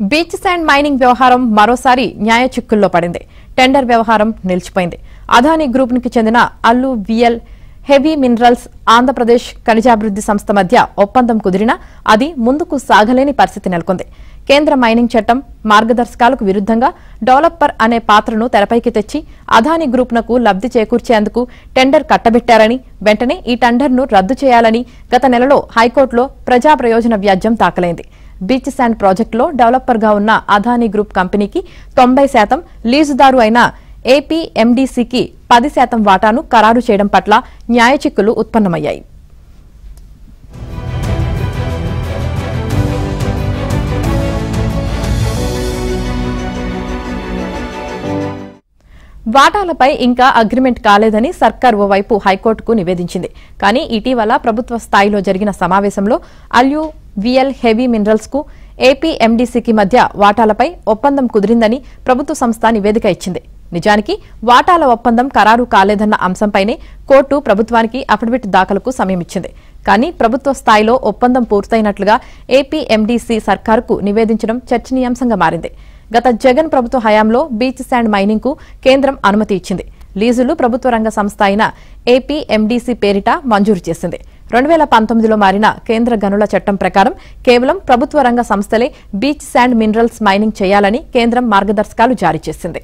Beach sand mining వ్యవహారం మరోసారి న్యాయ చిక్కుల్లో పడింది. టెండర్ వ్యవహారం నిలిచిపోయింది. అదానీ గ్రూప్ కి చెందిన Allu VL heavy minerals Andhra Pradesh ఖనిజాభివృద్ధి సంస్థ మధ్య ఒప్పందం కుదిరినా అది ముందుకు సాగలేని పరిస్థితి నెలకొంది. కేంద్ర మైనింగ్ చట్టం మార్గదర్శకాలకు విరుద్ధంగా డెవలపర్ అనే పాత్రను తెరపైకి తెచ్చి అదానీ గ్రూప్నకు లబ్ధి చేకూర్చేందుకు టెండర్ కట్టబెట్టారని, వెంటనే ఈ టెండర్ను రద్దు చేయాలని గత నెలలో హైకోర్టులో ప్రజా ప్రయోజన వ్యాజ్యం దాఖలైంది. బీచ్ శాండ్ ప్రాజెక్టులో డెవలపర్గా ఉన్న అదానీ గ్రూప్ కంపెనీకి 90%, లీజుదారు అయిన ఏపీఎండీసీకి 10% వాటాను ఖరారు చేయడం పట్ల న్యాయ చిక్కులు ఉత్పన్నమయ్యాయి. వాటాలపై ఇంకా అగ్రిమెంట్ కాలేదని సర్కార్ ఓవైపు హైకోర్టుకు నివేదించింది. కానీ ఇటీవల ప్రభుత్వ స్థాయిలో జరిగిన సమావేశంలో అల్లు విఎల్ హెవీ మినరల్స్ కు ఏపీఎండీసీకి మధ్య వాటాలపై ఒప్పందం కుదిరిందని ప్రభుత్వ సంస్థ నివేదిక ఇచ్చింది. నిజానికి వాటాల ఒప్పందం ఖరారు కాలేదన్న అంశంపైనే కోర్టు ప్రభుత్వానికి అఫిడవిట్ దాఖలుకు సమయం ఇచ్చింది. కానీ ప్రభుత్వ స్థాయిలో ఒప్పందం పూర్తయినట్లుగా ఏపీఎండీసీ సర్కారుకు నివేదించడం చర్చనీయాంశంగా మారింది. గత జగన్ ప్రభుత్వ హయాంలో బీచ్ శాండ్ మైనింగ్ కు కేంద్రం అనుమతి ఇచ్చింది. లీజులు ప్రభుత్వ రంగ సంస్థ అయిన ఏపీఎండీసీ పేరిట మంజూరు చేసింది. 2019లో మారిన కేంద్ర గనుల చట్టం ప్రకారం కేవలం ప్రభుత్వ రంగ సంస్థలే బీచ్ శాండ్ మినరల్స్ మైనింగ్ చేయాలని కేంద్రం మార్గదర్శకాలు జారీ చేసింది.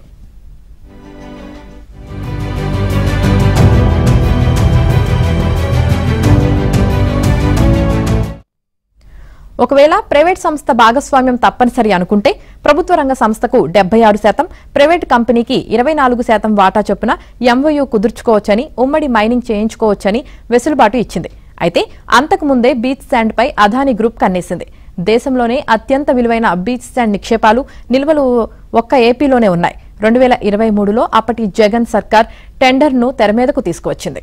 ఒకవేళ ప్రైవేట్ సంస్థ భాగస్వామ్యం తప్పనిసరి అనుకుంటే ప్రభుత్వ రంగ సంస్థకు 76%, ప్రైవేట్ కంపెనీకి 24% వాటా చొప్పున ఎంఓయూ కుదుర్చుకోవచ్చని, ఉమ్మడి మైనింగ్ చేయించుకోవచ్చని వెసులుబాటు ఇచ్చింది. అయితే అంతకుముందే బీచ్ శాండ్ పై అదానీ గ్రూప్ కన్నేసింది. దేశంలోనే అత్యంత విలువైన బీచ్ శాండ్ నిక్షేపాలు, నిల్వలు ఒక్క ఏపీలోనే ఉన్నాయి. 2023లో అప్పటి జగన్ సర్కార్ టెండర్ను తెరమీదకు తీసుకువచ్చింది.